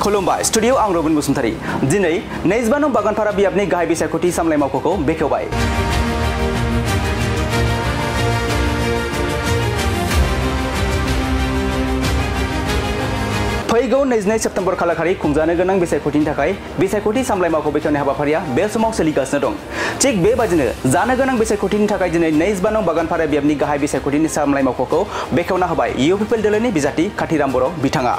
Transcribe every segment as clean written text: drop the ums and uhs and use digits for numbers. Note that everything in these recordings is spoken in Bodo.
खुलुमबाय स्टुडियो आं रबिन बसुमतारी दिनै 25 नं बागानपारा बियाबनि गाहाय बिसायख'थि सामलाय मावख'खौ बेखेवबाय। फैगौ 22 सेप्तेम्बर खालारखालि खुंजानो गोनां बिसायख'थिनि थाखाय बिसायख'थि सामलाय मावख' बेखेवनाय हाबाफारिया बे समाव सोलिगासिनो दं। थिग बेबादिनो जानो गोनां बिसायख'थिनि थाखाय दिनै 25 नं बागानपारा बियाबनि गाहाय बिसायख'थिनि सामलाय मावख'खौ बेखेवना होबाय इउपिपिएल दोलोनि बिजाथि काथिराम बर' बिथाङा।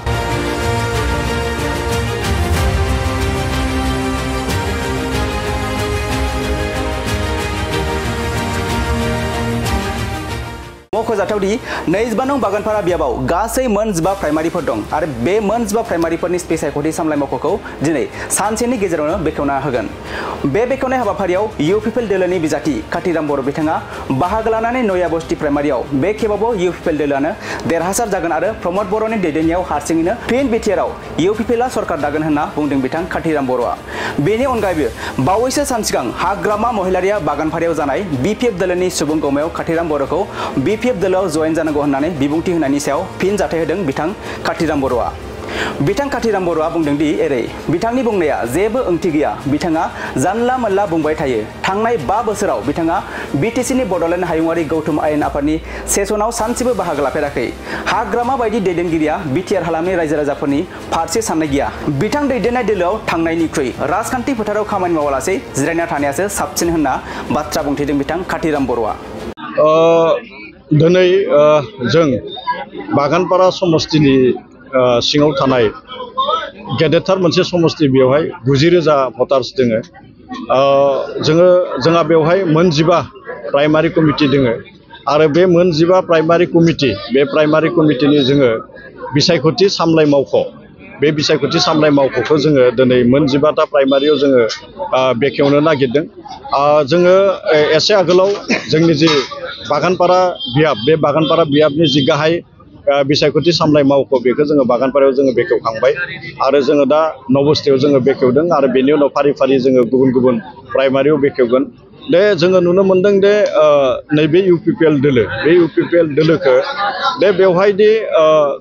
मख'जाथावदि 25 नं बागानपारा बियाबाव गासै मोन 15 प्राइमारिफोर दं आरो बे मोन 15 प्राइमारिफोरनि बिसायख'थि सामलाय मावख'खौ दिनै सानसेनि गेजेरावनो बेखेवना होगोन। बे बेखेवनाय हाबाफारियाव इउपिपिएल दोलोनि बिजाथि काथिराम बर' बिथाङा बाहागो लानानै नया बस्ति प्राइमारियाव बे खेबावबो इउपिपिएल दोलोआनो देरहासार जागोन आरो प्रमद बर'नि दैदेननायाव हारसिङैनो फिन बिटिआरआव इउपिपिएलआ सरकार दागोन होनना बुंदों बिथां काथिराम बर'आ। बेनि अनगायैबो बावैसो सान सिगां हाग्रामा महिलारिया बागानपारायाव जानाय बिपिएफ दोलोनि सुबुं गौमायाव काथिराम बर'खौ बिपिएफ दोलोआव जयेन जानांगौ होननानै बिबुंथि होनायनि सायाव फिन जाथाय होदों बिथां काथिराम बर'आ। बिथां काथिराम बर'आ बुंदोंदि एरै बिथांनि बुंनाया जेबो ओंथि गैया, बिथाङा जानला मोनला बुंबाय थायो। थांनाय 5 बोसोराव बिथाङा बिटिसिनि बड'लेण्ड हायुङारि गौथुम आयेन आफादनि सेसनाव सानसेबो बाहागो लाफेराखै। हाग्रामा बायदि दैदेनगिरिया बिटिआर हालामनि रायजो राजाफोरनि फारसे साननाय गैया। बिथां दैदेननाय दोलोआव थांनायनिख्रुइ राजखान्थि फोथाराव खामानि मावालासे जिरायना थानायासो साबसिन होनना बाथ्रा बुंथिदों बिथां काथिराम बर'आ। दिनै जों बागानपारा समस्तिनि सिङाव थानाय गेदेरथार मोनसे समस्ति, बेवहाय 90,000 भटार्स दोङो। जोंहा बेवहाय मोन 15 प्राइमारि कमिटि दोङो आरो बे मोन 15 प्राइमारि कमिटि, बे प्राइमारि कमिटिनि जोङो बिसायख'थि सामलाय मावख', बे बिसायख'थि सामलाय मावख'खौ जोङो दिनै मोन 15टा प्राइमारियाव जोङो बेखेवनो नागिरदों। जोङो एसे आगोलाव जोंनि जि बागानपारा बियाब, बे बागानपारा बियाबनि जि गाहाय बिसायख'थि सामलाय मावख' बेखौ जोङो बागानपारायाव जोङो बेखेवखांबाय आरो जोङो दा नबस्तियाव जोङो बेखेवदों आरो बेनि उनाव फारि फारि जोङो गुबुन गुबुन प्राइमारियाव बेखेवगोन। जोङो नुनो मोनदों दे नैबे इउपिपिएल दोलो, बे इउपिपिएल दोलोखौ बेवहायदि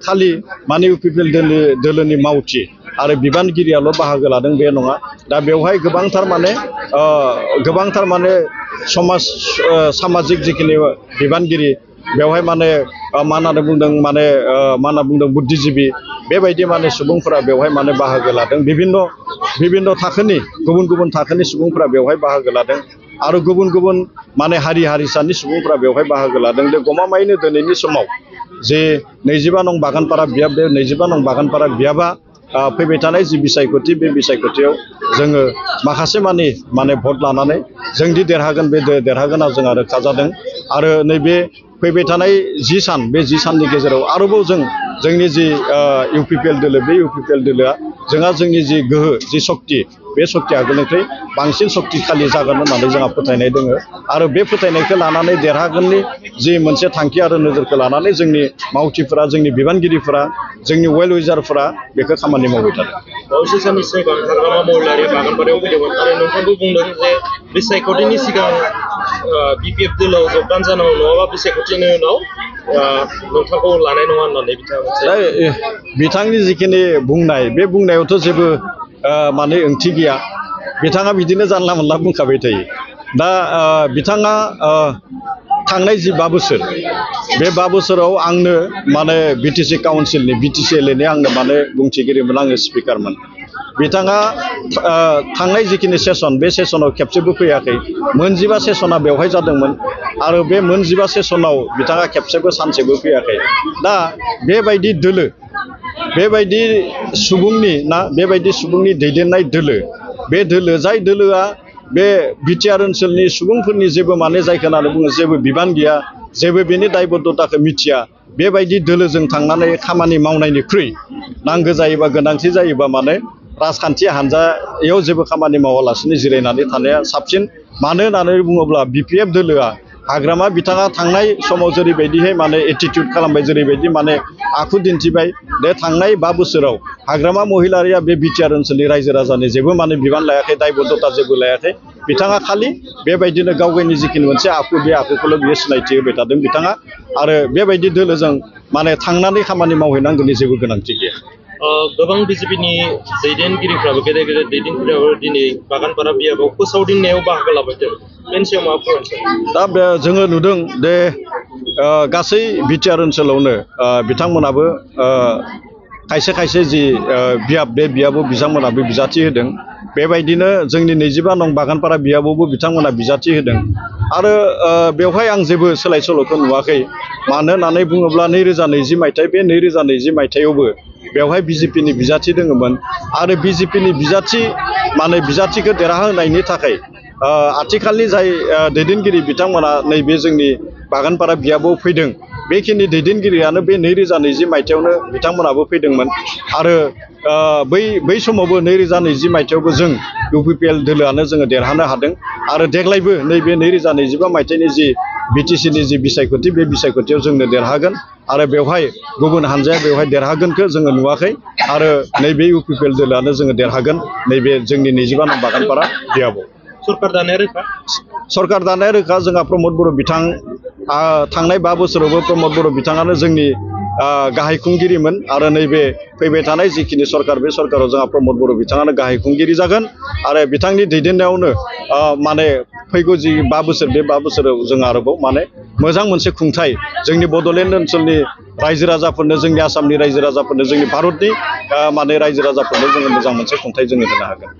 खालि माने इउपिपिएल दोलोनि मावथि आरो बिबानगिरियाल' बाहागो लादों बे नङा। दा बेवहाय गोबांथार माने सामाजिक जिखिनि बिबानगिरि, बेवहाय माने मा होनना बुंदों बुद्धिजिबि, बेबायदि माने सुबुंफोरा बेवहाय माने बाहागो लादों। बिभिन्न थाखोनि गुबुन गुबुन थाखोनि सुबुंफोरा बेवहाय बाहागो लादों आरो गुबुन गुबुन माने हारि हारिसानि सुबुंफोरा बेवहाय बाहागो लादों। गमामायैनो दिनैनि समाव जे 25 नं बागानपारा बियाब, बे 25 नं बागानपारा बियाबा फैबाय थानाय जि बिसायख'थि, बे बिसायख'थियाव जोङो माखासे माने भट लानानै जोंदि देरहागोन, बे देरहागोना जोंहा रोखा जादों। आरो नैबे फैबाय थानाय 10 सान, बे 10 साननि गेजेराव आरोबाव जोंनि जि इउपिपिएल दोलो, बे इउपिपिएल दोलोआ जोंहा जोंनि जि गोहो, जि सक्ति, बे सक्ति आगोलनिफ्राय बांसिन सक्तिशालि जागोन होननानै जोंहा फोथायनाय दङ आरो बे फोथायनायखौ लानानै देरहागोननि जि मोनसे थांखि आरो नोजोरखौ लानानै जोंनि मावथिफोरा, जोंनि बिबानगिरिफोरा, जोंनि वेल विजारफोरा बेखौ खामानि मावबाय थादों। बावैसो साननि सिगां हाग्रामा महिलारिया बागानपारायाव फैदोंमोन आरो नोंथांबो बुंदों जे बिसायख'थिनि सिगां बिपिएफ दोलोआव जगदान जानांगौ, नङाबा बिसायख'थिनि उनाव नोंथांखौ लानाय नङा होननानै बिथांनि जिखिनि बुंनाय, बे बुंनायावथ' जेबो माने ओंथि गैया। बिथाङा बिदिनो जानला मोनला बुंखाबाय थायो। दा बिथाङा थांनाय जि 5 बोसोर, बे 5 बोसोराव आंनो माने बिटिसि काउन्सिलनि, बिटिसिएलनि आंनो माने बुंथिगिरिमोन, आङो स्पिकारमोन। बिथाङा थांनाय जिखिनि सेसन, बे सेसनाव खेबसेबो फैयाखै। मोन 15 सेसना बेवहाय जादोंमोन आरो बे मोन 15 सेसनाव बिथाङा खेबसेबो सानसेबो फैयाखै। दा बेबायदि दोलो, बेबायदि सुबुंनि दैदेननाय दोलो, बे दोलो, जाय दोलोआ बे बिटिआर ओनसोलनि सुबुंफोरनि जेबो माने जायखौ होननानै बुङो जेबो बिबान गैया, जेबो बेनि दायबद्धताखौ मिथिया, बेबायदि दोलोजों थांनानै खामानि मावनायनिख्रुइ नांगौ जायोबा, गोनांथि जायोबा माने राजखान्थि हान्जायाव जेबो खामानि मावालासिनो जिरायनानै थानाया साबसिन। मानो होननानै बुङोब्ला बिपिएफ दोलोआ हाग्रामा बिथाङा थांनाय समाव जेरैबायदिहाय माने एटिटिउड खालामबाय, जेरैबायदि माने आखु दिन्थिबाय, बे थांनाय 5 बोसोराव हाग्रामा महिलारिया बे बिटिआर ओनसोलनि रायजो राजानि जेबो माने बिबान लायाखै, दायबद्धता जेबो लायाखै। बिथाङा खालि बेबायदिनो गाव गावनि जिखिनि मोनसे आखु, बे आखुखौल' बियो सिनायथि होबाय थादों बिथाङा। आरो बेबायदि दोलोजों माने थांनानै खामानि मावहैनांगौनि जेबो गोनांथि गैया। गोबां बिजेपिनि दैदेनगिरिफ्राबो गेदेर गेदेर दैदेनगिरिफ्राबो दिनै बागानपारा बियाबाव फोसावदिंनायाव बाहागो लाबोदों बेनि सायाव मा फोरमायनो दा बे जोङो नुदों दे गासै बिटिआर ओनसोलावनो बिथांमोनाबो खायसे खायसे जि बियाब बे बियाबाव बिथांमोनाबो बिजाथि होदों बेबायदिनो जोंनि 25 नं बागानपारा बियाबावबो बिथांमोना बिजाथि होदों आरो बेवहाय आं जेबो सोलाय सोल'खौ नुवाखै मानो होननानै बुङोब्ला 2020 मायथाइ बे 2020 मायथाइयावबो बेवहाय बिजेपिनि बिजाथि दङमोन आरो बिजेपिनि बिजाथि माने बिजाथिखौ देरहाहोनायनि थाखाय आथिखालनि जाय दैदेनगिरि बिथांमोना नैबे जोंनि बागानपारा बियाबाव फैदों बेखिनि दैदेनगिरियानो बे 2020 मायथाइयावनो बिथांमोनाबो फैदोंमोन आरो बै समावबो 2020 मायथाइयावबो जों UPPL दोलोआनो जोङो देरहानो हादों आरो देग्लायबो नैबे 2025 मायथाइनि जि बिटिसिनि जि बिसायख'थि बे बिसायख'थियाव जोंनो देरहागोन आरो बेवहाय गुबुन हानजाया बेवहाय देरहागोनखौ जोङो नुवाखै आरो नैबे UPPL दोलोआनो जोङो देरहागोन नैबे जोंनि 25 नं बागानपारा बियाबाव सरकार दानाया रोखा सरकार दानाया रोखा जोंहा प्रमद बर' बिथां थांनाय 5 बोसोरावबो प्रमद बर' बिथाङानो जोंनि गाहाय खुंगिरिमोन आरो नैबे फैबाय थानाय जिखिनि सरकार बे सरकाराव जोंहा प्रमद बर' बिथाङानो गाहाय खुंगिरि जागोन आरो बिथांनि दैदेननायावनो माने फैगौ जि 5 बोसोर बे 5 बोसोराव जों आरोबाव माने मोजां मोनसे खुंथाय जोंनि बड'लेण्ड ओनसोलनि रायजो राजाफोरनो जोंनि आसामनि रायजो राजाफोरनो जोंनि भारतनि माने रायजो राजाफोरनो जोङो मोजां मोनसे खुंथाय जोङो होनो हागोन